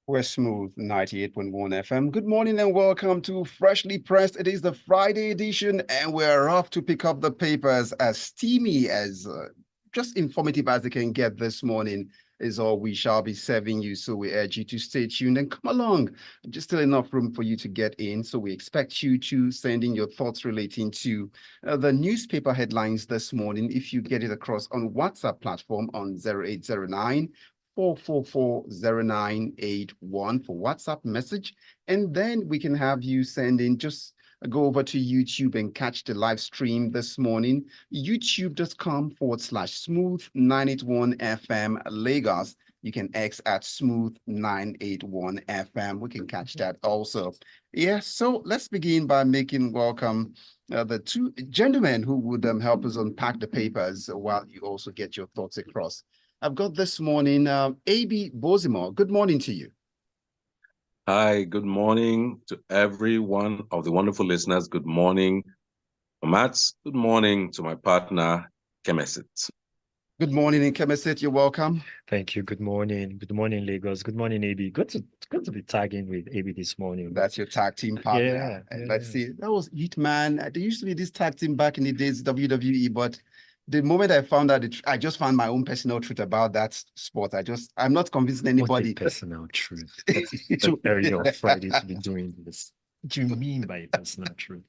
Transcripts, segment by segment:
We're smooth 98.1 FM. Good morning and welcome to Freshly Pressed. It is the Friday edition, and we're off to pick up the papers as steamy as just informative as they can get this morning. Is all we shall be serving you. So we urge you to stay tuned and come along. Just still enough room for you to get in. So we expect you to send in your thoughts relating to the newspaper headlines this morning. If you get it across on WhatsApp platform on 0809 4440981 for WhatsApp message. And then we can have you send in, just go over to YouTube and catch the live stream this morning. YouTube.com/smooth981 FM Lagos. You can X at smooth981 FM. We can catch that also. Yeah, so let's begin by making welcome the two gentlemen who would help us unpack the papers while you also get your thoughts across. I've got this morning, AB Bozimo. Good morning to you. Hi, good morning to every one of the wonderful listeners. Good morning, Mats. Good morning to my partner, Ikemesit. Good morning, Ikemesit. You're welcome. Thank you. Good morning. Good morning, Lagos. Good morning, AB. Good to be tagging with AB this morning. That's your tag team partner. Yeah, and let's see. That was Hitman. There used to be this tag team back in the days, WWE, but the moment I found out, I just found my own personal truth about that sport. I'm not convincing anybody. What's the personal truth? That's too early on Friday to be doing this. What do you mean by personal truth?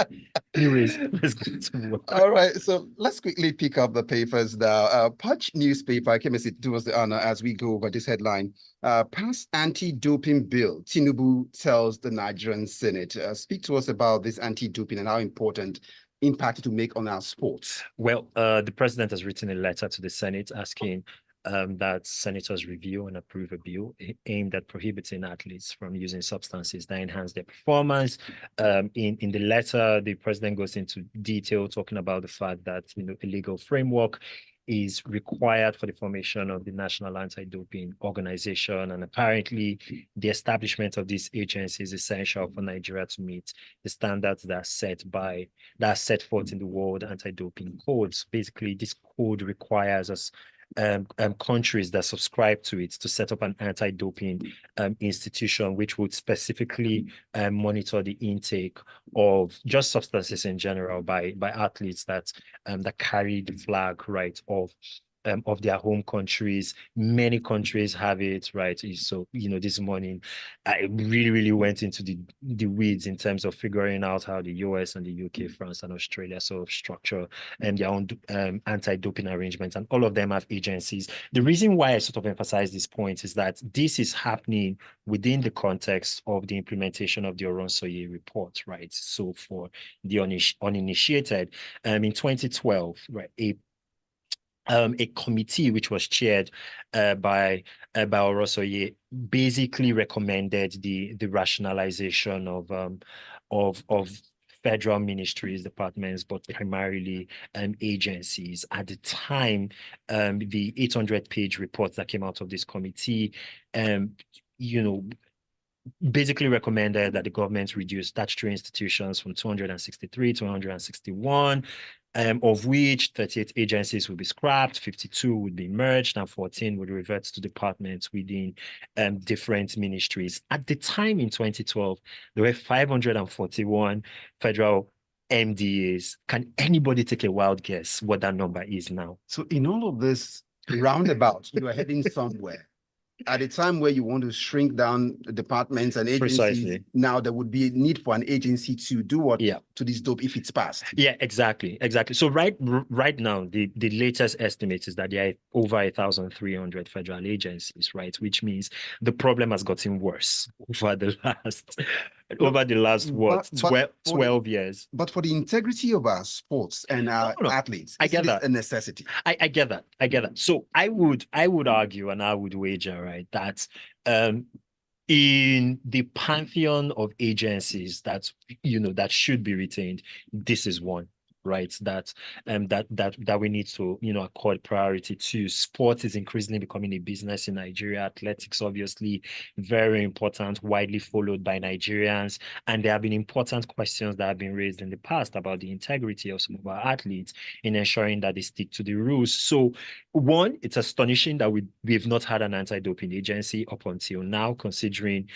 Anyways, let's get to work. All right, so let's quickly pick up the papers now. Punch newspaper, Ikemesit, do us the honor as we go over this headline. Pass anti-doping bill, Tinubu tells the Nigerian Senate. Speak to us about this anti-doping and how important impact to make on our sports. Well, the president has written a letter to the Senate asking that senators review and approve a bill aimed at prohibiting athletes from using substances that enhance their performance. In the letter, the president goes into detail talking about the fact that a legal framework is required for the formation of the National Anti-Doping Organization. And apparently the establishment of this agency is essential for Nigeria to meet the standards that are set forth in the World Anti-Doping Codes. Basically, this code requires us countries that subscribe to it to set up an anti-doping institution, which would specifically monitor the intake of just substances in general by athletes that carry the flag, right, of their home countries. Many countries have it, right? So, this morning, I really went into the weeds in terms of figuring out how the US and the UK, France and Australia sort of structure their own anti-doping arrangements, and all of them have agencies. The reason why I sort of emphasize this point is that this is happening within the context of the implementation of the Oronsoye report, right? So for the uninitiated, in 2012, right, a committee which was chaired by Oronsoye basically recommended the rationalization of federal ministries, departments, but primarily agencies. At the time, the 800-page report that came out of this committee, basically recommended that the government reduce statutory institutions from 263 to 161, of which 38 agencies would be scrapped, 52 would be merged, and 14 would revert to departments within different ministries. At the time in 2012, there were 541 federal MDAs. Can anybody take a wild guess what that number is now? So in all of this roundabout, you are heading somewhere. At a time where you want to shrink down departments and agencies, precisely, now there would be a need for an agency to do what to this dope if it's passed. Yeah, exactly. So right now, the latest estimate is that there are over 1,300 federal agencies, right? Which means the problem has gotten worse over the last 12 years. But for the integrity of our sports and our athletes, I get that. A necessity. I get that. So I would argue and I would wager, right, that in the pantheon of agencies that should be retained, this is one. right? That we need to, accord priority to. Sport is increasingly becoming a business in Nigeria. Athletics, obviously, very important, widely followed by Nigerians. And there have been important questions that have been raised in the past about the integrity of some of our athletes in ensuring that they stick to the rules. So, one, it's astonishing that we've not had an anti-doping agency up until now, considering,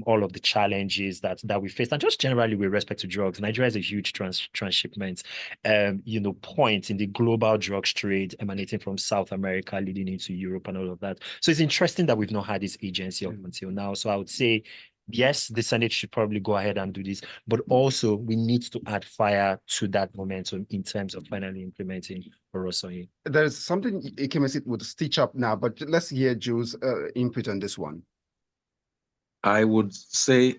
all of the challenges that we faced, and just generally with respect to drugs. Nigeria is a huge transshipment point in the global drugs trade emanating from South America, leading into Europe and all of that. So it's interesting that we've not had this agency up until now. So I would say, yes, the Senate should probably go ahead and do this, but also we need to add fire to that momentum in terms of finally implementing Orosoye. There's something Ikemesit would stitch up now, but let's hear Joe's input on this one. I would say,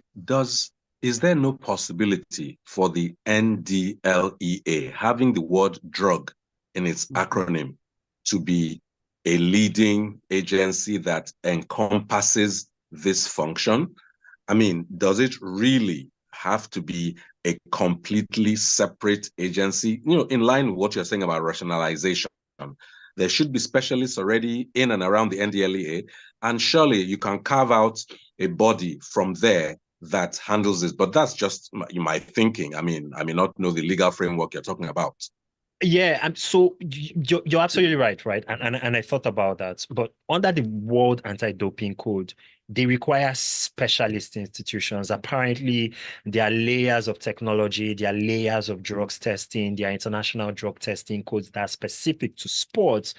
is there no possibility for the NDLEA, having the word drug in its acronym, to be a leading agency that encompasses this function? I mean, does it really have to be a completely separate agency? In line with what you're saying about rationalization, there should be specialists already in and around the NDLEA, and surely you can carve out a body from there that handles this. But that's just my thinking. I mean, I may not know the legal framework you're talking about. Yeah, and so you're absolutely right? And I thought about that. But under the World Anti-Doping Code, they require specialist institutions. Apparently, there are layers of technology, there are layers of drugs testing, there are international drug testing codes that are specific to sports,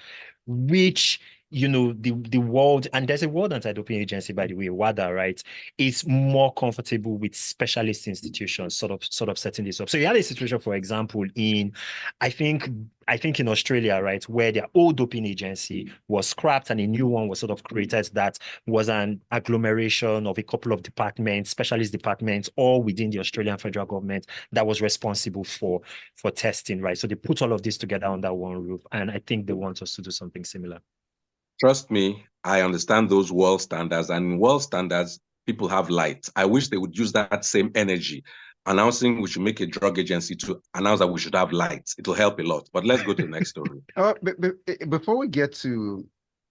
which the world, and there's a World Anti-Doping Agency, by the way, WADA, right, is more comfortable with specialist institutions sort of setting this up. So you had a situation, for example, I think in Australia, right, where their old doping agency was scrapped and a new one was sort of created that was an agglomeration of a couple of departments, specialist departments, all within the Australian federal government that was responsible for testing, right? So they put all of this together under one roof, and I think they want us to do something similar. Trust me, I understand those world standards, and in world standards, people have light. I wish they would use that same energy announcing we should make a drug agency to announce that we should have light. It'll help a lot. But let's go to the next story. Before we get to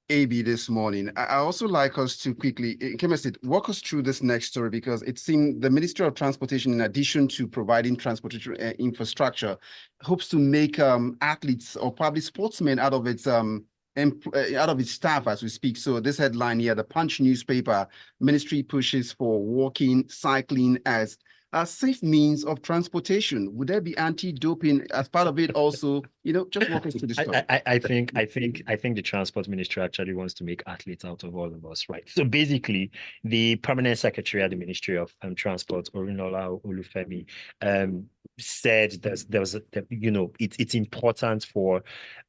AB this morning, I also like us to quickly, Ikemesit, walk us through this next story, because it seems the Ministry of Transportation, in addition to providing transportation infrastructure, hopes to make athletes or probably sportsmen out of its staff as we speak. So this headline here, the Punch newspaper, ministry pushes for walking, cycling as a safe means of transportation. Would there be anti-doping as part of it also? Just walk us through this story. I think the transport ministry actually wants to make athletes out of all of us, right? So basically, the permanent secretary at the Ministry of Transport, Orinola Olufemi, said it's important for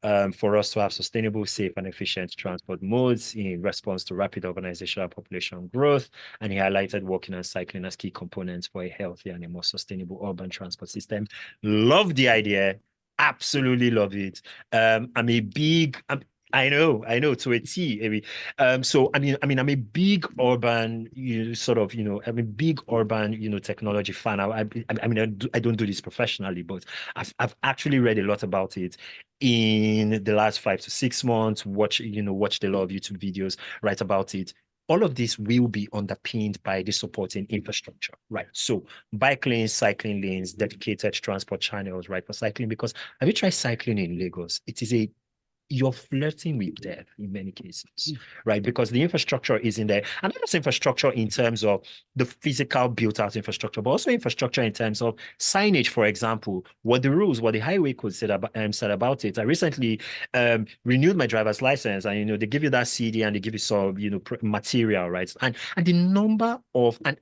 us to have sustainable, safe, and efficient transport modes in response to rapid organizational population growth. And he highlighted walking and cycling as key components for a healthier and a more sustainable urban transport system. Love the idea. Absolutely love it. I know to a T, maybe. So I'm a big urban, I'm a big urban, technology fan. I don't do this professionally, but I've actually read a lot about it in the last 5 to 6 months. Watched a lot of YouTube videos, write about it. All of this will be underpinned by the supporting infrastructure, right? So bike lanes, cycling lanes, dedicated transport channels, right, for cycling. Because have you tried cycling in Lagos? You're flirting with death in many cases, right? Because the infrastructure is in there. And not just infrastructure in terms of the physical built out infrastructure, but also infrastructure in terms of signage, for example, what the highway code said about it. I recently renewed my driver's license, and, they give you that CD and they give you some, material, right? And the number of, and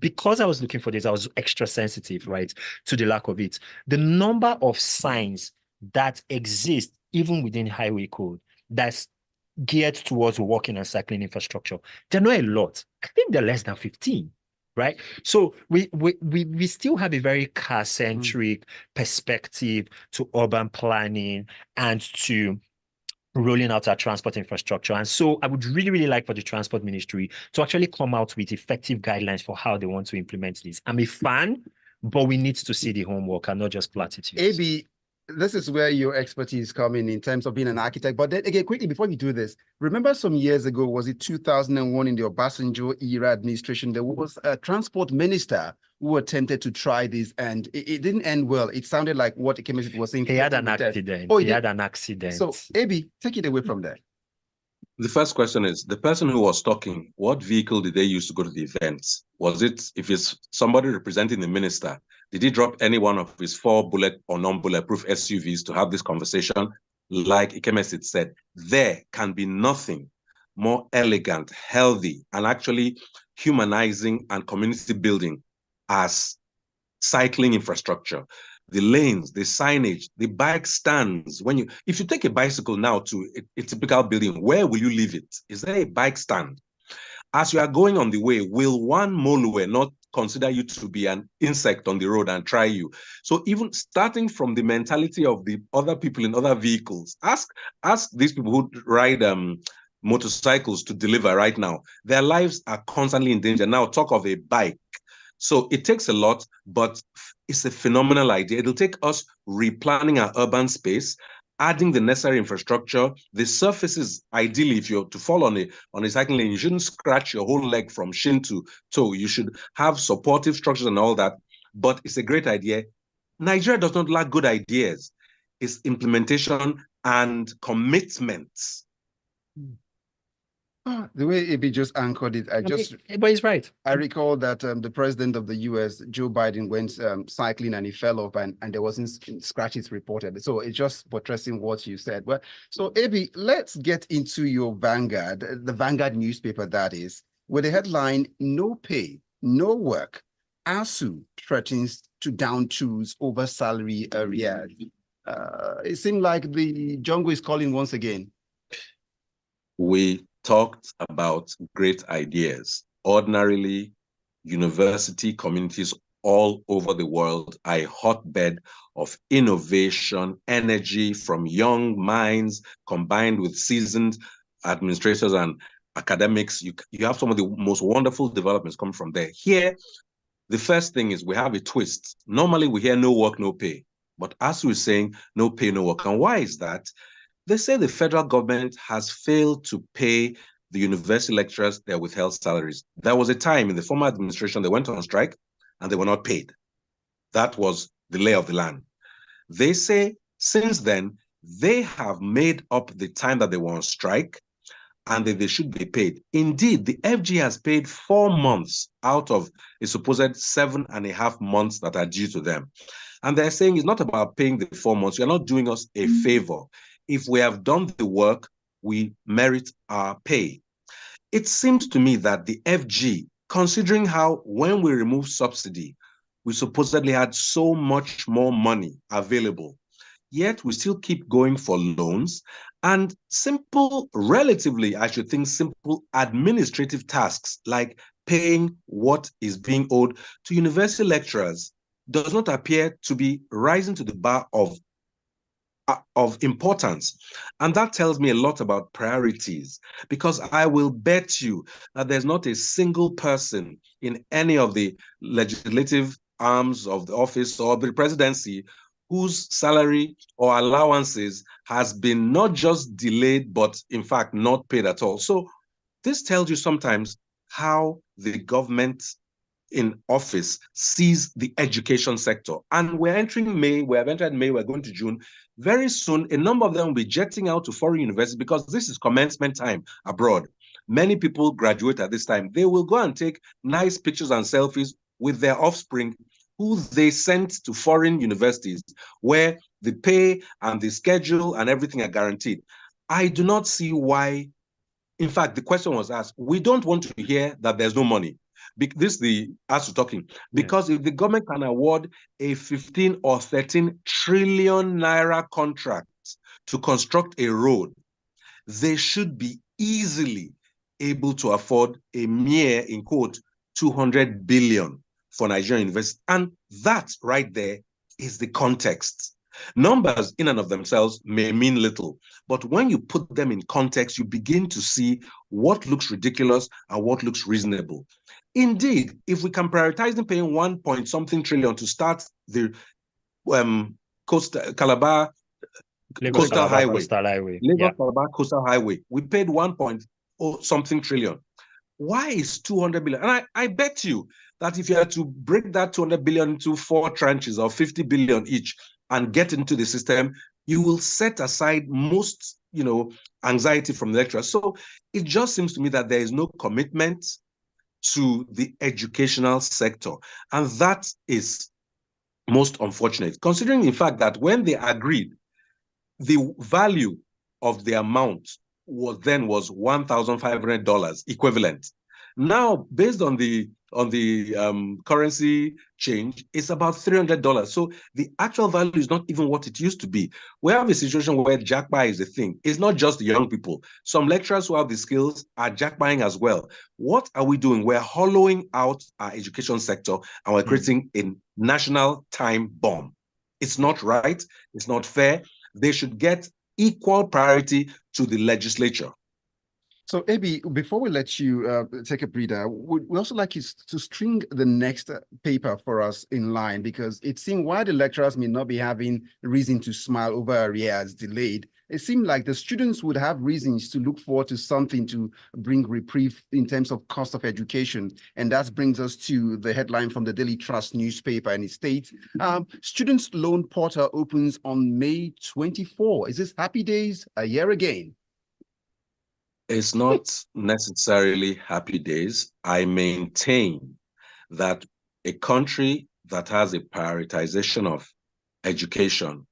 because I was looking for this, I was extra sensitive, right, to the lack of it. The number of signs that exist even within highway code that's geared towards walking and cycling infrastructure, they're not a lot. I think they're less than 15, right? So we still have a very car-centric perspective to urban planning and to rolling out our transport infrastructure. And so I would really, really like for the transport ministry to actually come out with effective guidelines for how they want to implement this. I'm a fan but we need to see the homework and not just platitudes. AB, this is where your expertise come in terms of being an architect. But then again, quickly, before we do this, remember some years ago, was it 2001 in the Obasanjo era administration, there was a transport minister who attempted to try this and it didn't end well. It sounded like what Ikemesit was saying. He had an accident. Oh, he had an accident. So, AB, take it away from there. The first question is, the person who was talking, what vehicle did they use to go to the event? Was it, if it's somebody representing the minister, did he drop any one of his 4 bullet or non-bulletproof SUVs to have this conversation? Like Ikemesit said, there can be nothing more elegant, healthy, and actually humanizing and community building as cycling infrastructure. The lanes, the signage, the bike stands. If you take a bicycle now to a typical building, where will you leave it? Is there a bike stand? As you are going on the way, will one Moluwe not consider you to be an insect on the road and try you? So even starting from the mentality of the other people in other vehicles, ask these people who ride motorcycles to deliver right now. Their lives are constantly in danger. Now talk of a bike. So it takes a lot, but it's a phenomenal idea. It'll take us replanning our urban space, adding the necessary infrastructure. The surfaces, ideally, if you're to fall on a cycling lane, you shouldn't scratch your whole leg from shin to toe. You should have supportive structures and all that. But it's a great idea. Nigeria does not lack good ideas. It's implementation and commitments. The way AB just anchored it, but he's right. I recall that the president of the US, Joe Biden, went cycling and he fell off and there wasn't scratches reported. So it's just buttressing what you said. Well, so AB, let's get into your Vanguard, the Vanguard newspaper that is, with the headline, "No pay, no work. ASU threatens to down tools over salary arrears." It seemed like the jungle is calling once again. We talked about great ideas. Ordinarily, university communities all over the world are a hotbed of innovation, energy from young minds combined with seasoned administrators and academics. You have some of the most wonderful developments coming from there. Here, the first thing is we have a twist. Normally, we hear no work, no pay. But as we're saying, no pay, no work. And why is that? They say the federal government has failed to pay the university lecturers their withheld salaries. There was a time in the former administration they went on strike and they were not paid. That was the lay of the land. They say since then, they have made up the time that they were on strike and that they should be paid. Indeed, the FG has paid 4 months out of a supposed 7.5 months that are due to them. And they're saying it's not about paying the 4 months. You're not doing us a favor. If we have done the work, we merit our pay. It seems to me that the FG, considering how when we remove subsidy, we supposedly had so much more money available, yet we still keep going for loans and simple, relatively, I should think, simple administrative tasks like paying what is being owed to university lecturers does not appear to be rising to the bar of importance. And that tells me a lot about priorities, because I will bet you that there's not a single person in any of the legislative arms of the office or the presidency whose salary or allowances has been not just delayed, but in fact not paid at all. So this tells you sometimes how the government in office sees the education sector. And we're entering May, we have entered May, we're going to June. Very soon, a number of them will be jetting out to foreign universities because this is commencement time abroad. Many people graduate at this time. They will go and take nice pictures and selfies with their offspring who they sent to foreign universities where the pay and the schedule and everything are guaranteed. I do not see why. In fact, the question was asked, we don't want to hear that there's no money. This is the ASU talking, because if the government can award a 15 or 13 trillion naira contract to construct a road, they should be easily able to afford a mere, in quote, 200 billion for Nigerian universities. And that right there is the context. Numbers in and of themselves may mean little, but when you put them in context, you begin to see what looks ridiculous and what looks reasonable. Indeed, if we can prioritize in paying 1 point something trillion to start the Calabar Coastal Highway, Lagos Calabar Coastal Highway, we paid 1 point something trillion. Why is 200 billion? And I bet you that if you had to break that 200 billion into 4 tranches of 50 billion each and get into the system, you will set aside most, anxiety from the lecturers. So it just seems to me that there is no commitment to the educational sector. And that is most unfortunate, considering the fact that when they agreed, the value of the amount was $1,500 equivalent. Now, based on the currency change, it's about $300. So the actual value is not even what it used to be. We have a situation where jackpot is a thing. It's not just the young people. Some lecturers who have the skills are jackpotting as well. What are we doing? We're hollowing out our education sector and we're creating a national time bomb. It's not right. It's not fair. They should get equal priority to the legislature. So, Abi, before we let you take a breather, we also like you to string the next paper for us in line, because it seemed while the lecturers may not be having reason to smile over arrears delayed, it seemed like the students would have reasons to look forward to something to bring reprieve in terms of cost of education. And that brings us to the headline from the Daily Trust newspaper, and it states, Students' Loan Portal opens on May 24. Is this happy days a year again? It's not necessarily happy days. I maintain that a country that has a prioritization of education,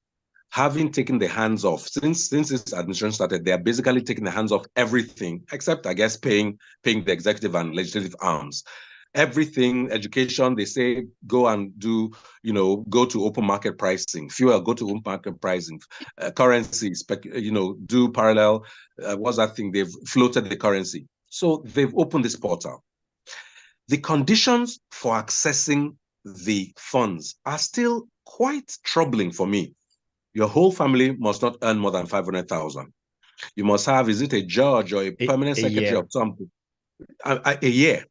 having taken the hands off, since this administration started, they are basically taking the hands off everything, except, I guess, paying the executive and legislative arms. Everything, education, they say, go and do, go to open market pricing. Fuel, go to open market pricing. Currency, do parallel. What's that thing? They've floated the currency. So they've opened this portal. The conditions for accessing the funds are still quite troubling for me. Your whole family must not earn more than 500,000. You must have, is it a judge or a permanent secretary of something? A year.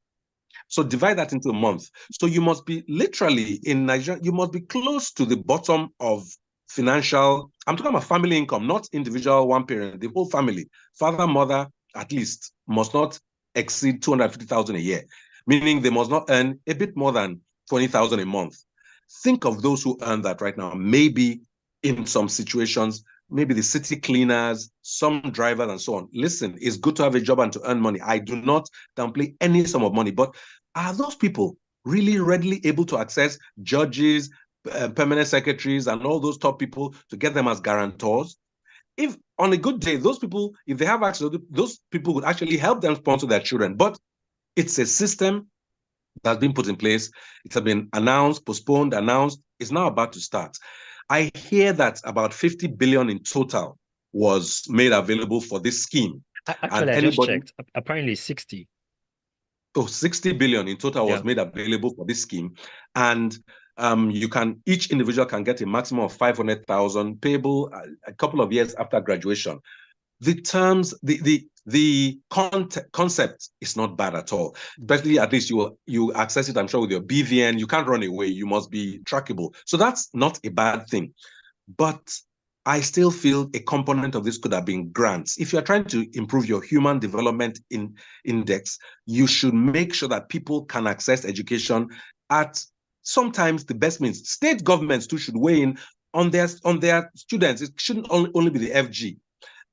So divide that into a month. So you must be literally in Nigeria, you must be close to the bottom of financial, I'm talking about family income, not individual one parent, the whole family, father, mother, at least must not exceed 250,000 a year, meaning they must not earn a bit more than 20,000 a month. Think of those who earn that right now. Maybe in some situations, maybe the city cleaners, some drivers and so on. Listen, it's good to have a job and to earn money. I do not downplay any sum of money, but are those people really readily able to access judges, permanent secretaries, and all those top people to get them as guarantors? If on a good day, those people, if they have access, those people would actually help them sponsor their children. But it's a system that's been put in place. It has been announced, postponed, announced. It's now about to start. I hear that about 50 billion in total was made available for this scheme. Actually, I just checked. Apparently 60. Oh, 60 billion in total was made available for this scheme. And each individual can get a maximum of 500,000 payable a couple of years after graduation. The terms, the concept is not bad at all. Especially, at least you access it, I'm sure, with your BVN. You can't run away. You must be trackable. So that's not a bad thing. But I still feel a component of this could have been grants. If you're trying to improve your human development index, you should make sure that people can access education at sometimes the best means. State governments too should weigh in on their students. It shouldn't only be the FG.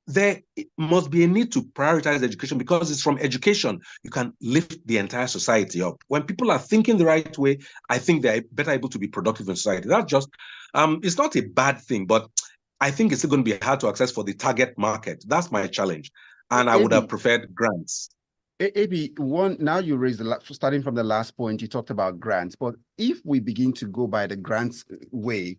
There must be a need to prioritize education, because it's from education you can lift the entire society up. When people are thinking the right way, I think they're better able to be productive in society. That's just, it's not a bad thing, but I think it's still going to be hard to access for the target market. That's my challenge. And I would have preferred grants. Abi, now you raised starting from the last point, you talked about grants, but if we begin to go by the grants way,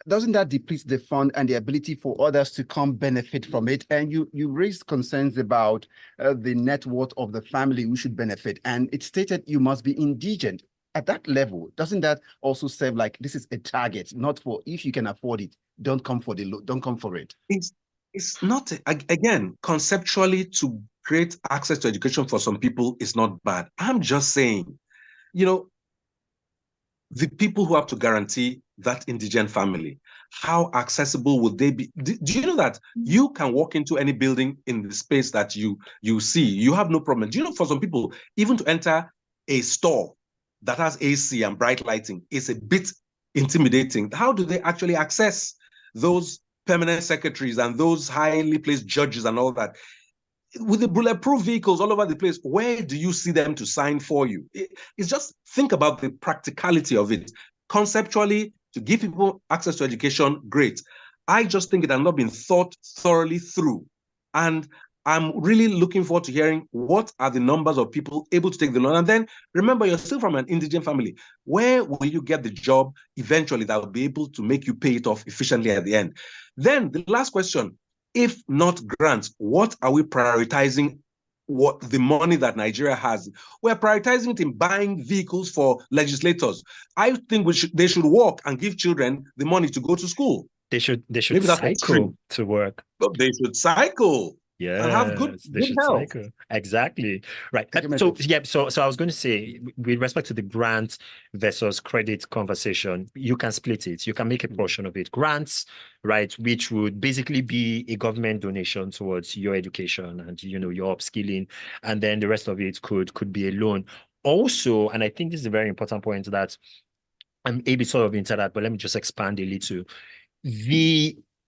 doesn't that deplete the fund and the ability for others to come benefit from it? And you raised concerns about the net worth of the family who should benefit. And it stated you must be indigent. at that level, doesn't that also serve like this is a target, not for if you can afford it, don't come for it. It's not, again, conceptually, to create access to education for some people is not bad. I'm just saying, you know, the people who have to guarantee that indigent family, how accessible would they be? Do you know that you can walk into any building in the space that you see, you have no problem? Do you know, for some people, even to enter a store that has AC and bright lighting is a bit intimidating? How do they actually access those permanent secretaries and those highly placed judges and all that? With the bulletproof vehicles all over the place, where do you see them to sign for you? It's just, think about the practicality of it. Conceptually, to give people access to education, great. I just think it has not been thought thoroughly through. And I'm really looking forward to hearing what are the numbers of people able to take the loan. And then remember, you're still from an indigent family. Where will you get the job eventually that will be able to make you pay it off efficiently at the end? Then the last question, if not grants, what are we prioritizing? What the money that Nigeria has, we're prioritizing it in buying vehicles for legislators. I think they should work and give children the money to go to school. They should Maybe cycle to work. But they should cycle. Yeah, and have good health. Cycle. Exactly. Right. So I was going to say, with respect to the grant versus credit conversation, you can split it. You can make a portion of it. Grants, right, which would basically be a government donation towards your education and your upskilling, and then the rest of it could be a loan. Also, and I think this is a very important point that I'm maybe sort of into that, but let me just expand a little.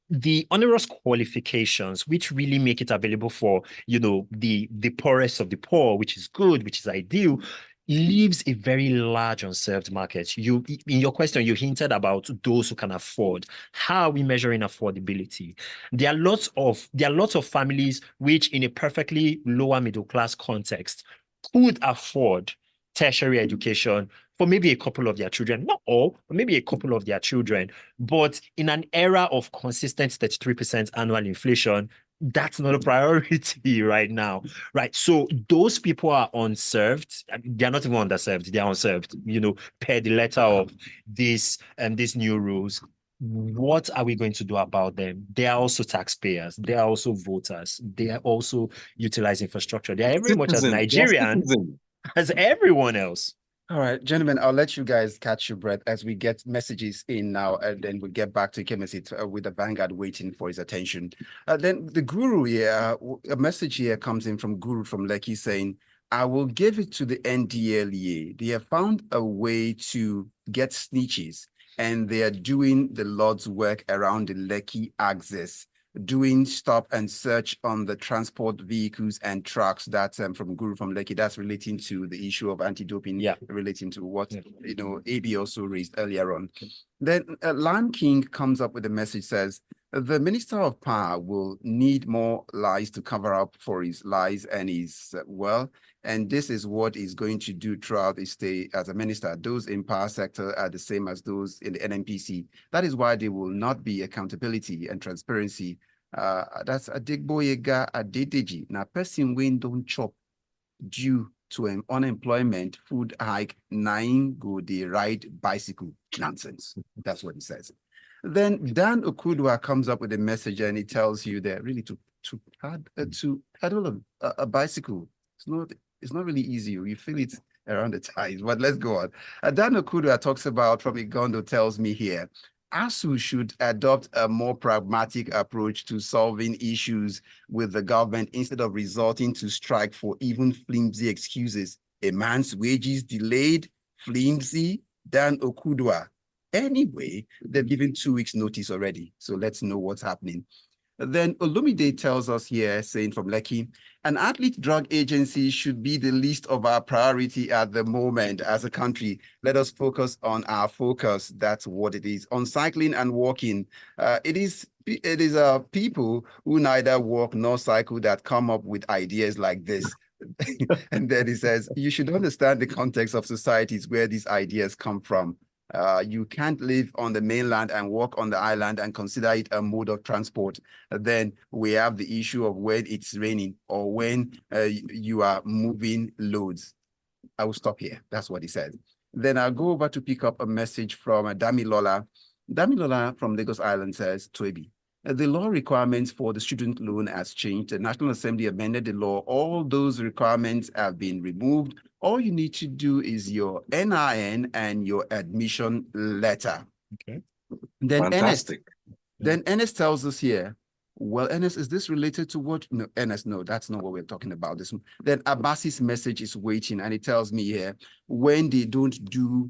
The onerous qualifications, which really make it available for, the poorest of the poor, which is good, which is ideal, leaves a very large unserved market. In your question, you hinted about those who can afford. How are we measuring affordability? There are lots of families which, in a perfectly lower middle class context, could afford tertiary education for maybe a couple of their children, not all, but maybe a couple of their children. But in an era of consistent 33% annual inflation, that's not a priority right now, right? So those people are unserved. They're not even underserved. They're unserved, per the letter of these new rules. What are we going to do about them? They are also taxpayers. They are also voters. They are also utilizing infrastructure. They are every much as Nigerian as everyone else. All right, gentlemen, I'll let you guys catch your breath as we get messages in now, and then we'll get back to Ikemesit with the Vanguard waiting for his attention. Then the Guru here, a message here comes in from Guru from Lekki saying, I will give it to the NDLEA. They have found a way to get snitches, and they are doing the Lord's work around the Lekki axis, doing stop and search on the transport vehicles and trucks. That's from Guru from Lekki. That's relating to the issue of anti-doping, relating to what AB also raised earlier on. Then Land King comes up with a message, says the Minister of Power will need more lies to cover up for his lies and his and this is what he's going to do throughout his stay as a minister. Those in power sector are the same as those in the NNPC. That is why there will not be accountability and transparency. That's Adigboyega Adedeji. Now, person when don't chop due to unemployment, food hike, 9 go the ride bicycle. Nonsense. That's what he says. Then Dan Okudwa comes up with a message and he tells you that really to pedal a bicycle, it's not really easy. You feel it around the thighs, but let's go on. Dan Okudwa talks about, from Igondo tells me here, ASU should adopt a more pragmatic approach to solving issues with the government instead of resorting to strike for even flimsy excuses. A man's wages delayed, flimsy, Dan Okudwa. Anyway, they've given 2 weeks notice already, so let's know what's happening. Then Olumide tells us here, saying from Lekki, an athlete drug agency should be the least of our priority at the moment as a country. Let us focus on our focus. That's what it is. On cycling and walking, it is people who neither walk nor cycle that come up with ideas like this. And then he says, you should understand the context of societies where these ideas come from. You can't live on the mainland and walk on the island and consider it a mode of transport. Then we have the issue of when it's raining or when you are moving loads. I will stop here. That's what he said. Then I'll go over to pick up a message from Damilola. Damilola from Lagos Island says, Toby, the law requirements for the student loan has changed. The National Assembly amended the law. All those requirements have been removed. All you need to do is your NIN and your admission letter. Okay. Then Fantastic. Ernest tells us here, well, Ernest, is this related to what? No, Ernest, no, that's not what we're talking about. This. Then Abbasi's message is waiting, and it tells me here, when they don't do,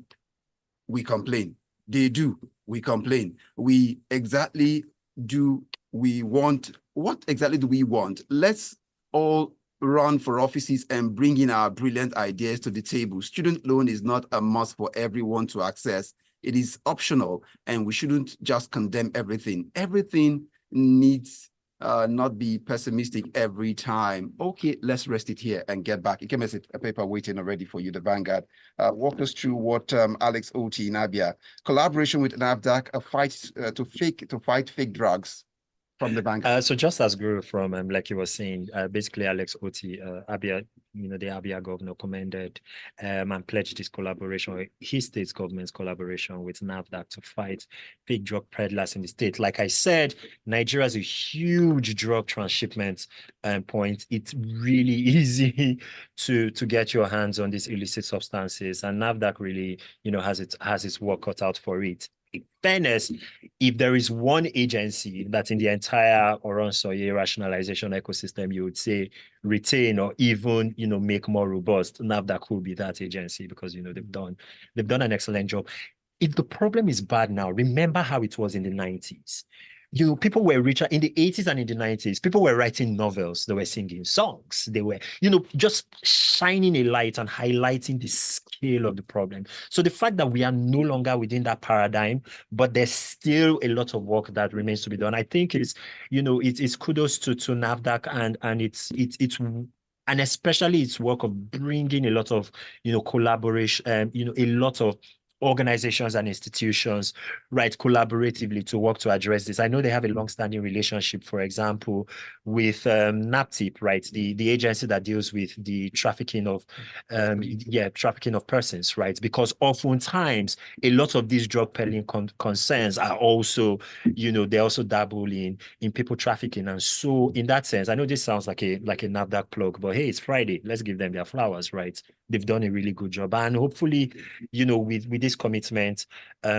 we complain. They do, we complain. We exactly do we want, what exactly do we want? Let's all run for offices and bring in our brilliant ideas to the table. Student loan is not a must for everyone to access. It is optional, and we shouldn't just condemn everything. Everything needs not be pessimistic every time. Okay, let's rest it here and get back. Ikemesit, a paper waiting already for you, the Vanguard. Walk us through what Alex Oti in Abia, collaboration with NAFDAC, a fight to fight fake drugs. From the bank. So just as Guru from like you were saying, basically Alex Oti, Abia, the Abia governor commended and pledged his collaboration, his state's government's collaboration with NAFDAC to fight fake drug peddlers in the state. Like I said, Nigeria is a huge drug transshipment point. It's really easy to get your hands on these illicit substances, and NAFDAC really, has its work cut out for it. In fairness, if there is one agency that in the entire Oronsoye rationalization ecosystem, you would say retain or even, make more robust, NAFDAC could be that agency because, they've done an excellent job. If the problem is bad now, remember how it was in the 90s. People were richer in the 80s and in the 90s. People were writing novels. They were singing songs. They were, just shining a light and highlighting the scale of the problem. So the fact that we are no longer within that paradigm, but there's still a lot of work that remains to be done, I think it's kudos to NAFDAC and it's and especially its work of bringing a lot of, collaboration, a lot of organizations and institutions, right, collaboratively to work to address this. I know they have a long-standing relationship, for example, with NAPTIP, right, the agency that deals with the trafficking of persons, right, because oftentimes a lot of these drug peddling concerns are also, they also dabble in people trafficking. And so in that sense, I know this sounds like a NAFDAC plug, but hey, it's Friday. Let's give them their flowers, right? They've done a really good job. And hopefully, with this commitment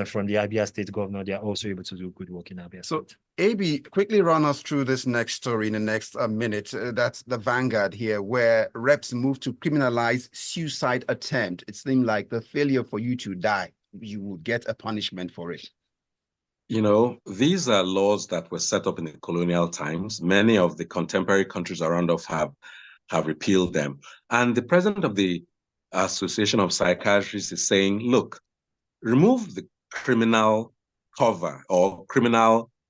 from the Abia State governor, they are also able to do good work in Abia State. So, AB, quickly run us through this next story in the next minute. That's the Vanguard here, where reps move to criminalize suicide attempt. It seemed like the failure for you to die, you would get a punishment for it. These are laws that were set up in the colonial times. Many of the contemporary countries around us have repealed them. And the president of the Association of Psychiatrists is saying, look, remove the criminal cover or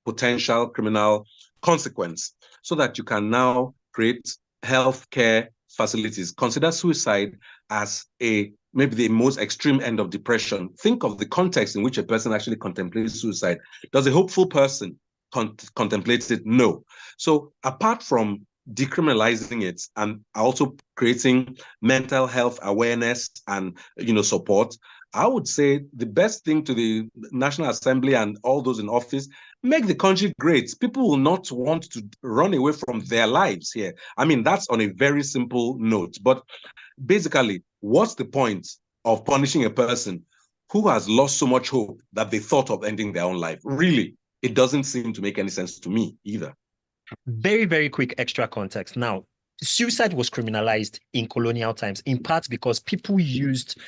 potential criminal consequence so that you can now create healthcare facilities. Consider suicide as maybe the most extreme end of depression. Think of the context in which a person actually contemplates suicide. Does a hopeful person contemplate it? No. So apart from decriminalizing it and also creating mental health awareness and support, I would say the best thing to the National Assembly and all those in office, make the country great. People will not want to run away from their lives here. I mean, that's on a very simple note. But basically, what's the point of punishing a person who has lost so much hope that they thought of ending their own life? Really, it doesn't seem to make any sense to me either. Very, very quick extra context. Now, suicide was criminalized in colonial times, in part because people used,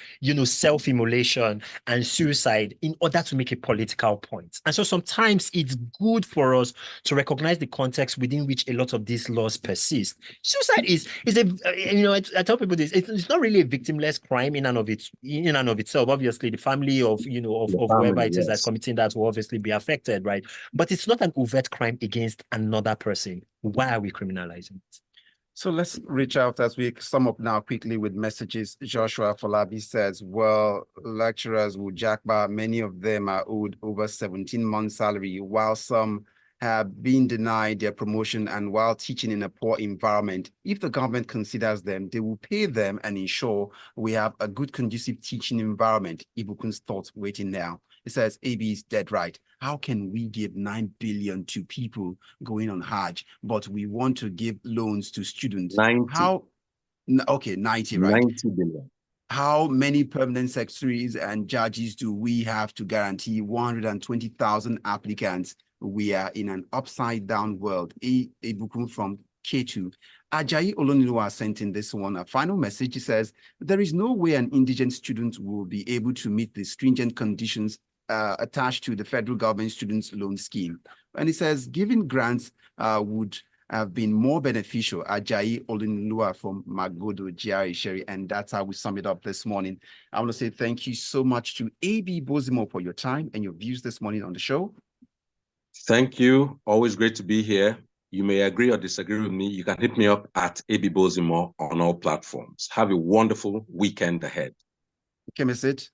self-immolation and suicide in order to make a political point. And so sometimes it's good for us to recognize the context within which a lot of these laws persist. Suicide is I tell people this, it's not really a victimless crime in and of itself. Obviously, the family of whoever it is that's committing that will obviously be affected, right? But it's not an overt crime against another person. Why are we criminalizing it? So let's reach out as we sum up now quickly with messages. Joshua Falabi says, well, lecturers would jackbar. Many of them are owed over 17 months salary, while some have been denied their promotion and while teaching in a poor environment. If the government considers them, they will pay them and ensure we have a good conducive teaching environment. Ibukun's thoughts waiting now. It says AB is dead right. How can we give 9 billion to people going on Hajj, but we want to give loans to students? 90. How? Okay, 90, right? 90 billion. How many permanent secretaries and judges do we have to guarantee 120,000 applicants? We are in an upside down world. A Bukun from K2. Ajayi Oloniluwa sent in this one a final message. He says, there is no way an indigent student will be able to meet the stringent conditions attached to the federal government students loan scheme. And he says, giving grants would have been more beneficial. Ajayi Oluniluwa from Magodo, GRA Sherry, and that's how we sum it up this morning. I want to say thank you so much to AB Bozimo for your time and your views this morning on the show. Thank you. Always great to be here. You may agree or disagree with me. You can hit me up at AB Bozimo on all platforms. Have a wonderful weekend ahead. Ikemesit.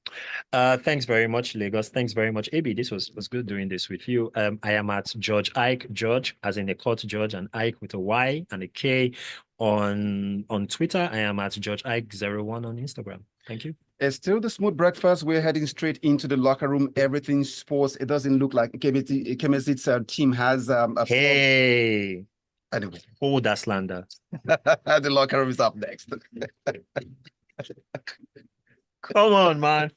Thanks very much, Lagos. Thanks very much, AB. This was good doing this with you. I am at George Ike, George as in a court George, and Ike with a Y and a K on Twitter. I am at George Ike01 on Instagram. Thank you. It's still the smooth breakfast. We're heading straight into the locker room. Everything sports. It doesn't look like Ikemesit team has a Hey. Anyway. Oh, that slander. The locker room is up next. Come on, man.